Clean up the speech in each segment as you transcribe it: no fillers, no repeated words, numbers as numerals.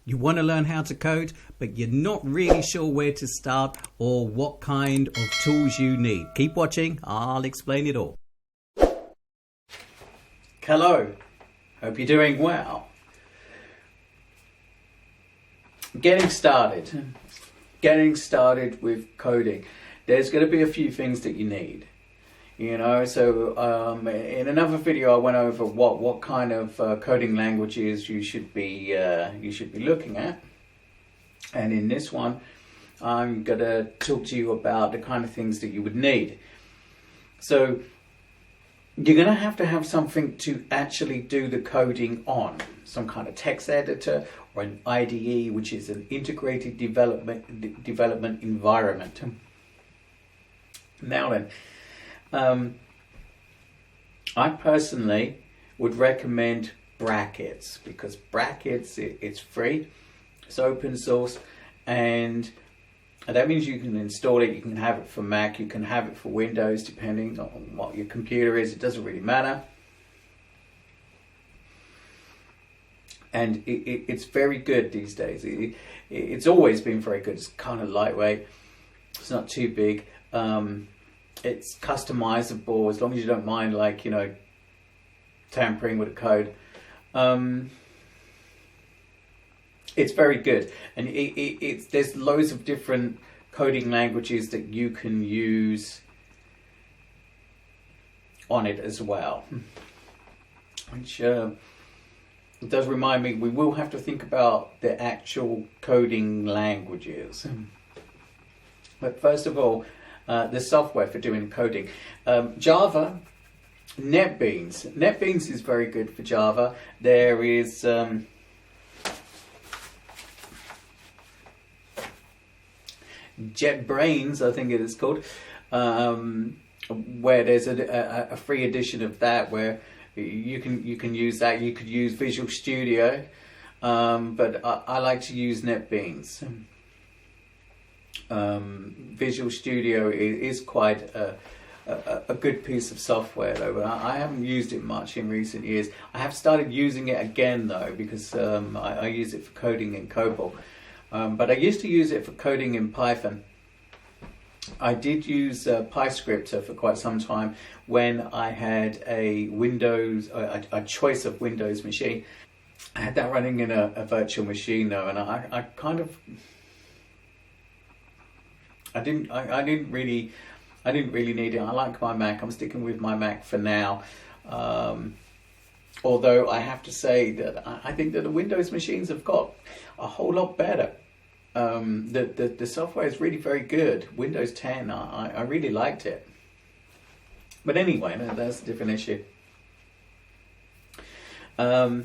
You want to learn how to code, but you're not really sure where to start or what kind of tools you need. Keep watching, I'll explain it all. Hello, hope you're doing well. Getting started with coding. There's going to be a few things that you need. In another video I went over what kind of coding languages you should be looking at, and in this one I'm going to talk to you about the kind of things that you would need. So you're going to have something to actually do the coding on, some kind of text editor or an IDE, which is an integrated development environment. Now then, I personally would recommend Brackets, because Brackets, it's free, it's open source, and that means you can install it. You can have it for Mac, you can have it for Windows, depending on what your computer is. It doesn't really matter. And it's very good these days. It's always been very good. It's kind of lightweight, it's not too big. It's customizable as long as you don't mind, tampering with the code. It's very good, and there's loads of different coding languages that you can use on it as well. Which does remind me, we will have to think about the actual coding languages. But first of all, the software for doing coding. Java, NetBeans. NetBeans is very good for Java. There is JetBrains, I think it is called, where there's a free edition of that where you can use that. You could use Visual Studio, but I like to use NetBeans. Visual Studio is quite a good piece of software though, but I haven't used it much in recent years. I have started using it again though, because I use it for coding in COBOL, but I used to use it for coding in Python. I did use PyScripter for quite some time when I had a choice of Windows machine. I had that running in a virtual machine though, and I didn't really need it. I like my Mac. I'm sticking with my Mac for now. Although I have to say that I think that the Windows machines have got a whole lot better. The software is really very good. Windows 10, I really liked it. But anyway, that's a different issue. So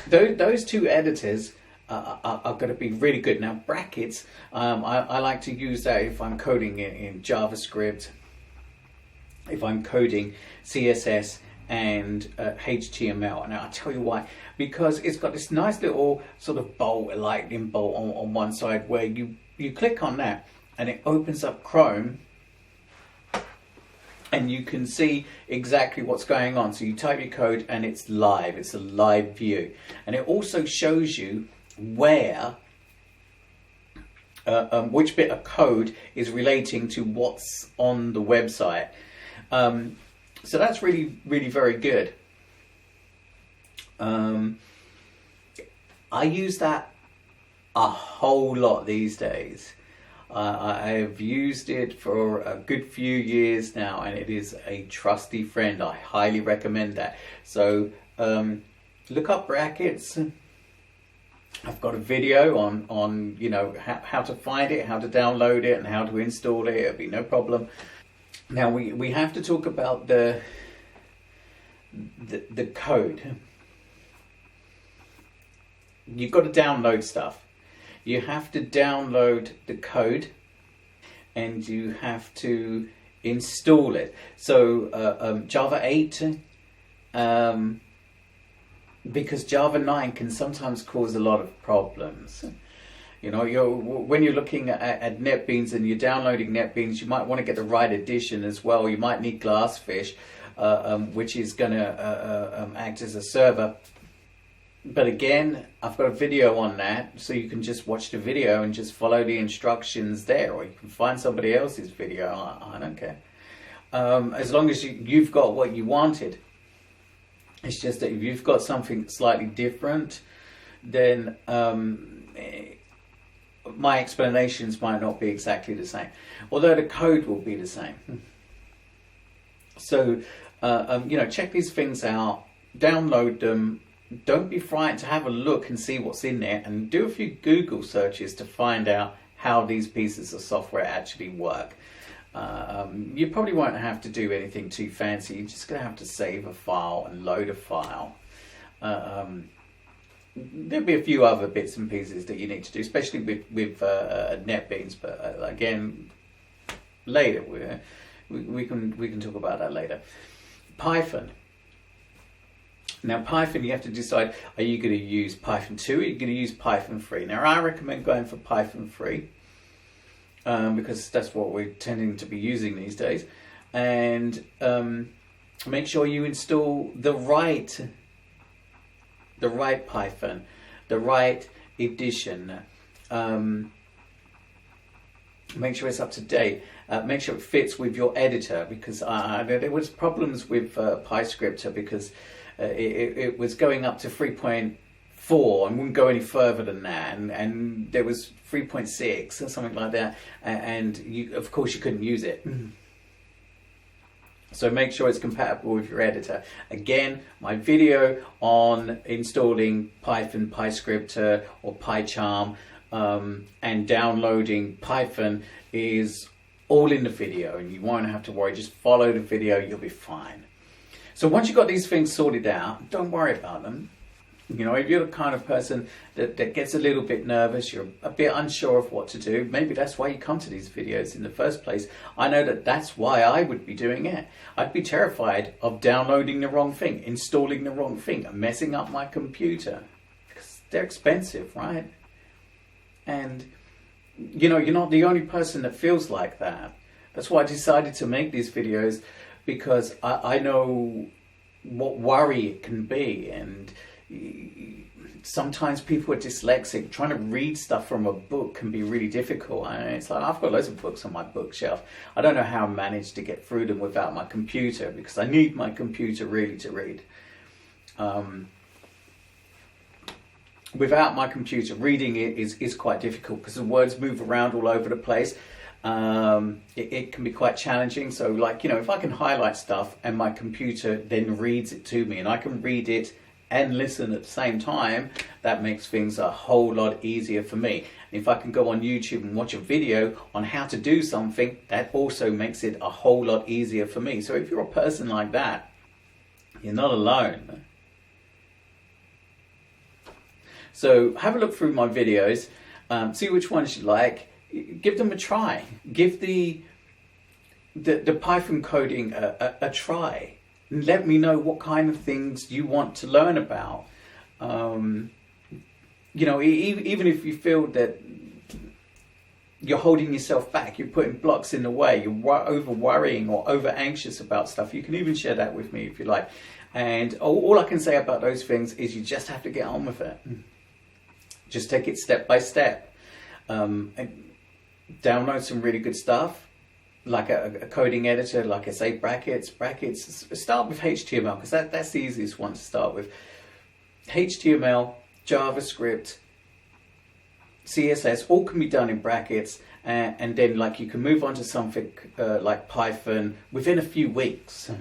those two editors are going to be really good. Now Brackets, I like to use that if I'm coding in JavaScript, if I'm coding CSS and HTML. And I'll tell you why. Because it's got this nice little sort of bolt, a lightning bolt on one side, where you click on that and it opens up Chrome and you can see exactly what's going on. So you type your code and it's live. It's a live view. And it also shows you where which bit of code is relating to what's on the website. So that's really, really very good. I use that a whole lot these days. I have used it for a good few years now, and it is a trusty friend. I highly recommend that. So look up Brackets. I've got a video on how to find it, how to download it, and how to install it. It'll be no problem. Now we have to talk about the code. You've got to download stuff. You have to download the code, and you have to install it. So Java 8, because Java 9 can sometimes cause a lot of problems. When you're looking at NetBeans and you're downloading NetBeans, you might want to get the right edition as well. You might need Glassfish, which is going to act as a server. But again, I've got a video on that, so you can just watch the video and just follow the instructions there, or you can find somebody else's video. I don't care. As long as you've got what you wanted. It's just that if you've got something slightly different, then my explanations might not be exactly the same, although the code will be the same. So, check these things out, download them. Don't be frightened to have a look and see what's in there, and do a few Google searches to find out how these pieces of software actually work. You probably won't have to do anything too fancy. You're just going to have to save a file and load a file. There'll be a few other bits and pieces that you need to do, especially with NetBeans. But again, later we can talk about that later. Python. Now Python, you have to decide: are you going to use Python 2? Or are you going to use Python 3? Now I recommend going for Python 3. Because that's what we're tending to be using these days, and make sure you install the right Python, the right edition. Make sure it's up to date. Make sure it fits with your editor, because there was problems with PyScripter because it was going up to 3.4 and wouldn't go any further than that, and there was 3.6 or something like that, and of course you couldn't use it. So make sure it's compatible with your editor. Again, my video on installing Python, PyScripter or PyCharm and downloading Python is all in the video, and you won't have to worry. Just follow the video, you'll be fine. So once you've got these things sorted out, don't worry about them. You know, if you're the kind of person that gets a little bit nervous, you're a bit unsure of what to do, maybe that's why you come to these videos in the first place. I know that's why I would be doing it. I'd be terrified of downloading the wrong thing, installing the wrong thing, and messing up my computer. Because they're expensive, right? And, you know, you're not the only person that feels like that. That's why I decided to make these videos, because I know what worry it can be, and sometimes people are dyslexic. Trying to read stuff from a book can be really difficult. And it's like, I've got loads of books on my bookshelf. I don't know how I managed to get through them without my computer, because I need my computer really to read. Without my computer, reading it is quite difficult because the words move around all over the place. It can be quite challenging. So, like, you know, if I can highlight stuff and my computer then reads it to me and I can read it and listen at the same time, that makes things a whole lot easier for me. And if I can go on YouTube and watch a video on how to do something, that also makes it a whole lot easier for me. So if you're a person like that, you're not alone. So have a look through my videos, see which ones you like, give them a try. Give the Python coding a try. Let me know what kind of things you want to learn about. You know, even if you feel that you're holding yourself back, you're putting blocks in the way, you're over worrying or over anxious about stuff, you can even share that with me if you like. And all I can say about those things is you just have to get on with it. Just take it step by step. And download some really good stuff, like a coding editor, like I say, brackets. Start with HTML, because that's the easiest one to start with. HTML, JavaScript, CSS, all can be done in brackets, and then like you can move on to something like Python within a few weeks.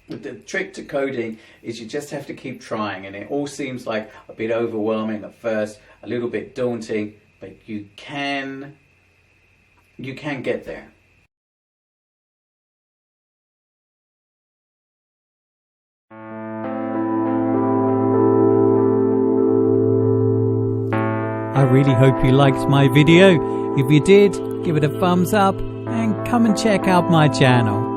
But the trick to coding is you just have to keep trying, and it all seems like a bit overwhelming at first, a little bit daunting, but you can get there. I really hope you liked my video. If you did, give it a thumbs up and come and check out my channel.